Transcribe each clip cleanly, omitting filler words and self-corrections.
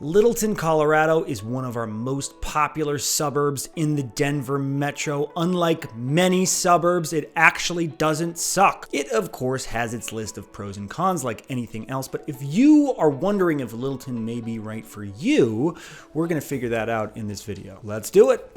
Littleton, Colorado is one of our most popular suburbs in the Denver metro. Unlike many suburbs, it actually doesn't suck. It, of course, has its list of pros and cons like anything else, but if you are wondering if Littleton may be right for you, we're gonna figure that out in this video. Let's do it.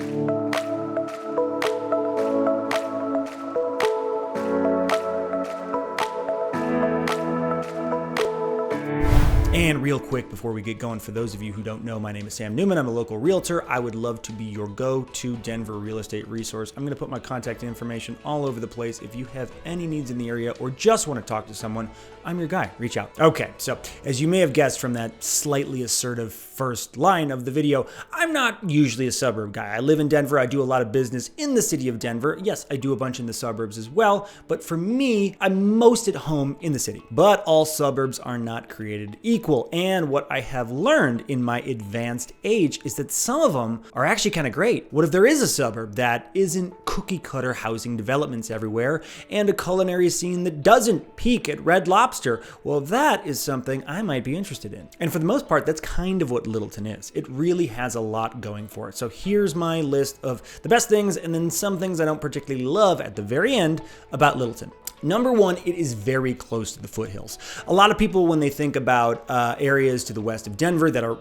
And real quick before we get going, for those of you who don't know, my name is Sam Newman. I'm a local realtor. I would love to be your go-to Denver real estate resource. I'm going to put my contact information all over the place. If you have any needs in the area or just want to talk to someone, I'm your guy. Reach out. Okay, so as you may have guessed from that slightly assertive first line of the video, I'm not usually a suburb guy. I live in Denver. I do a lot of business in the city of Denver. Yes, I do a bunch in the suburbs as well, but for me, I'm most at home in the city. But all suburbs are not created equal. And what I have learned in my advanced age is that some of them are actually kind of great. What if there is a suburb that isn't cookie cutter housing developments everywhere and a culinary scene that doesn't peak at Red Lobster? Well, that is something I might be interested in. And for the most part, that's kind of what Littleton is. It really has a lot going for it. So here's my list of the best things and then some things I don't particularly love at the very end about Littleton. Number one, it is very close to the foothills. A lot of people, when they think about areas to the west of Denver that are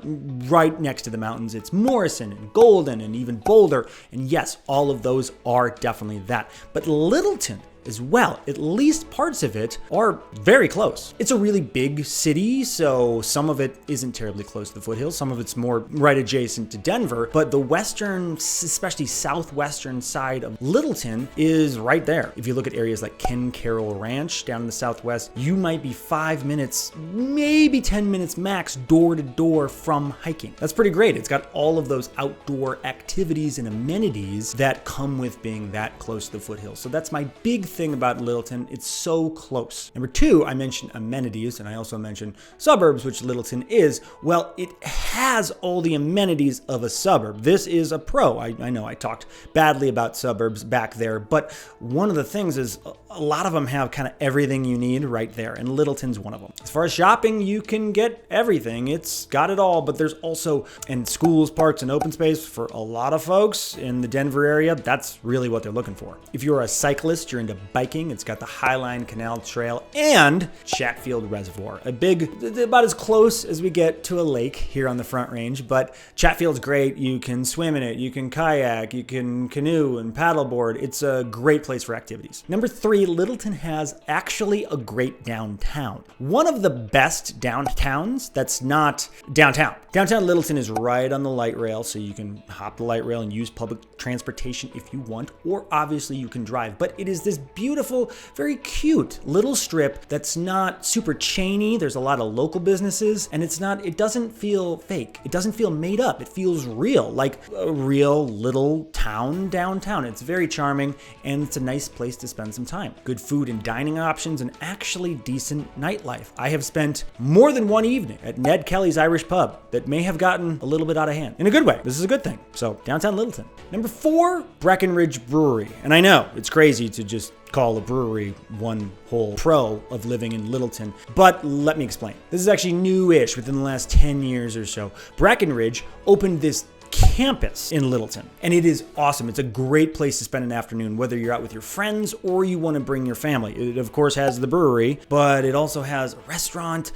right next to the mountains, it's Morrison and Golden and even Boulder. And yes, all of those are definitely that. But Littleton as well, at least parts of it, are very close. It's a really big city, so some of it isn't terribly close to the foothills. Some of it's more right adjacent to Denver, but the western, especially southwestern side of Littleton is right there. If you look at areas like Ken Carroll Ranch down in the southwest, you might be 5 minutes, maybe 10 minutes max, door to door from hiking. That's pretty great. It's got all of those outdoor activities and amenities that come with being that close to the foothills. So that's my big thing about Littleton. It's so close. Number two, I mentioned amenities, and I also mentioned suburbs, which Littleton is. Well, it has all the amenities of a suburb. This is a pro. I know I talked badly about suburbs back there, but one of the things is a lot of them have kind of everything you need right there, and Littleton's one of them. As far as shopping, you can get everything. It's got it all, but there's also, and schools, parks, and open space for a lot of folks in the Denver area, that's really what they're looking for. If you're a cyclist, you're into biking, it's got the Highline Canal Trail and Chatfield Reservoir, a big, about as close as we get to a lake here on the Front Range, but Chatfield's great. You can swim in it, you can kayak, you can canoe and paddleboard. It's a great place for activities. Number three, Littleton has actually a great downtown. One of the best downtowns that's not downtown. Downtown Littleton is right on the light rail, so you can hop the light rail and use public transportation if you want, or obviously you can drive, but it is this beautiful, very cute little strip that's not super chainy. There's a lot of local businesses, and it doesn't feel fake. It doesn't feel made up. It feels real, like a real little town downtown. It's very charming, and it's a nice place to spend some time. Good food and dining options, and actually decent nightlife. I have spent more than one evening at Ned Kelly's Irish Pub that may have gotten a little bit out of hand. In a good way. This is a good thing. So, downtown Littleton. Number four, Breckenridge Brewery. And I know, it's crazy to just call a brewery one whole pro of living in Littleton, but let me explain. This is actually new-ish within the last 10 years or so. Breckenridge opened this campus in Littleton, and it is awesome. It's a great place to spend an afternoon, whether you're out with your friends or you want to bring your family. It of course has the brewery, but it also has a restaurant,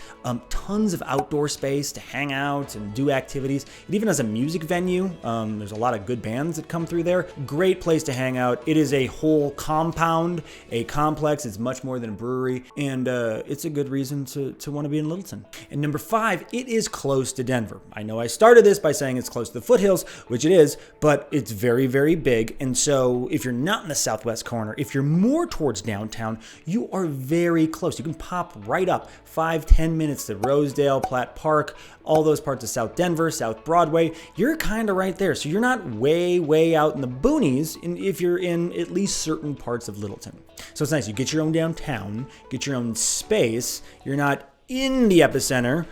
tons of outdoor space to hang out and do activities. It even has a music venue. There's a lot of good bands that come through there. Great place to hang out. It is a whole compound, a complex. It's much more than a brewery, and it's a good reason to want to be in Littleton. And number five, it is close to Denver. I know I started this by saying it's close to the foothills, which it is, but it's very, very big. And so if you're not in the southwest corner, if you're more towards downtown, you are very close. You can pop right up 5-10 minutes to Rosedale, Platt Park, all those parts of South Denver, South Broadway. You're kind of right there. So you're not way, way out in the boonies if you're in at least certain parts of Littleton. So it's nice. You get your own downtown, get your own space. You're not in the epicenter.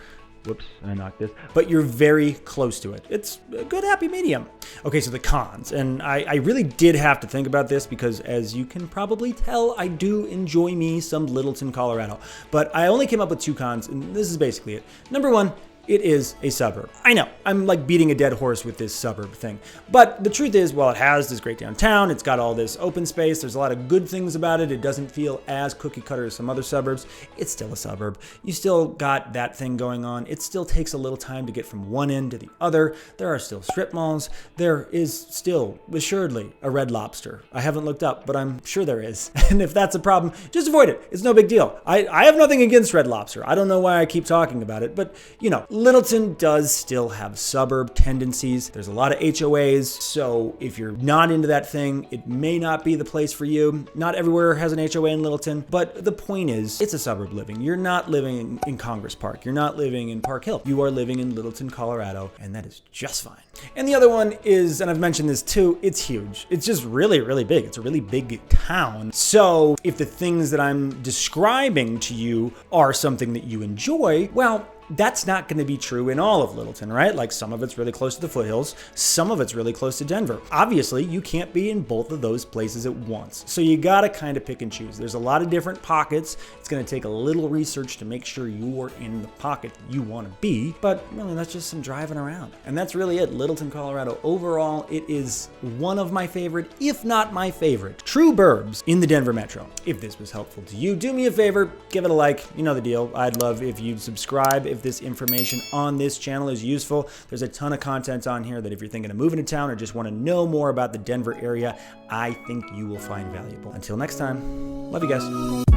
Whoops, I knocked this. But you're very close to it. It's a good happy medium. Okay, so the cons. And I really did have to think about this because, as you can probably tell, I do enjoy me some Littleton, Colorado. But I only came up with two cons, and this is basically it. Number one, it is a suburb. I know, I'm like beating a dead horse with this suburb thing. But the truth is, while it has this great downtown, it's got all this open space, there's a lot of good things about it, it doesn't feel as cookie cutter as some other suburbs, it's still a suburb. You still got that thing going on. It still takes a little time to get from one end to the other. There are still strip malls. There is still, assuredly, a Red Lobster. I haven't looked up, but I'm sure there is. And if that's a problem, just avoid it. It's no big deal. I have nothing against Red Lobster. I don't know why I keep talking about it, but you know, Littleton does still have suburb tendencies. There's a lot of HOAs, so if you're not into that thing, it may not be the place for you. Not everywhere has an HOA in Littleton, but the point is, it's a suburb living. You're not living in Congress Park. You're not living in Park Hill. You are living in Littleton, Colorado, and that is just fine. And the other one is, and I've mentioned this too, it's huge. It's just really, really big. It's a really big town. So if the things that I'm describing to you are something that you enjoy, well, that's not going to be true in all of Littleton, right? Like some of it's really close to the foothills, some of it's really close to Denver. Obviously, you can't be in both of those places at once. So you got to kind of pick and choose. There's a lot of different pockets. It's going to take a little research to make sure you're in the pocket you want to be, but really that's just some driving around. And that's really it. Littleton, Colorado. Overall, it is one of my favorite, if not my favorite, true burbs in the Denver metro. If this was helpful to you, do me a favor, give it a like. You know the deal. I'd love if you'd subscribe. If this information on this channel is useful, there's a ton of content on here that if you're thinking of moving to town or just want to know more about the Denver area, I think you will find valuable. Until next time, love you guys.